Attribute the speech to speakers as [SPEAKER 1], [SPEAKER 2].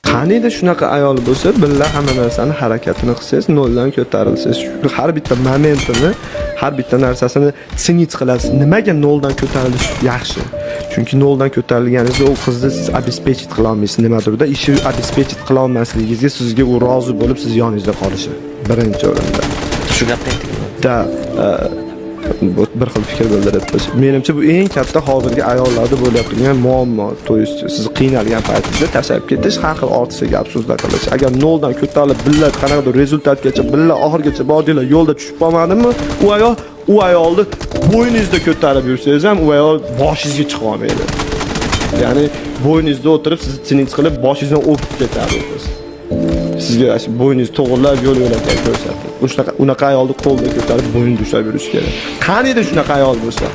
[SPEAKER 1] Qaniydi shunaqa ayol bo'lsa, billa hamma narsani harakatini qilsangiz, noldan ko'tarilsangiz, har bitta momentini, har bitta narsasini sinit qilasiz. Nimaga noldan ko'tarilish yaxshi? Chunki noldan ko'tarilganingizda u qizni siz обеспечить qila olmaysiz nimadirda, ishi обеспечить qila olmasligingizga sizga u rozi bo'lib, siz yoningizda qolishi birinchi o'rinda.
[SPEAKER 2] Shunaqa
[SPEAKER 1] Da bir xil fikr bildiryapmiz. Menimcha bu eng katta hozirgi ayollarda bo'layotgan muammo. To есть siz qiynalgan paytingizda tashlab ketish, har xil ortiqcha gap so'zlar qilish. Agar noldan ko'tarilib, billa qanaqadir rezultatgacha, billa oxirigacha bordinglar, yo'lda tushib qolmadimi, u ayolni bo'yningizda ko'tarib yursangiz ham, u ayol boshingizga chiqa olmaydi. Ya'ni bo'yningizda o'tirib, sizni sinit qilib, boshingizdan o'pib ketadi o'zi. Sizga shu bo'yningiz to'g'rilab yo'l-yo'lakay ko'rsatib. Unaqa ayolni qo'lda ko'tarib bo'yinni ushlab yurish kerak. Qaniydi shunaqa ayol bo'lsa,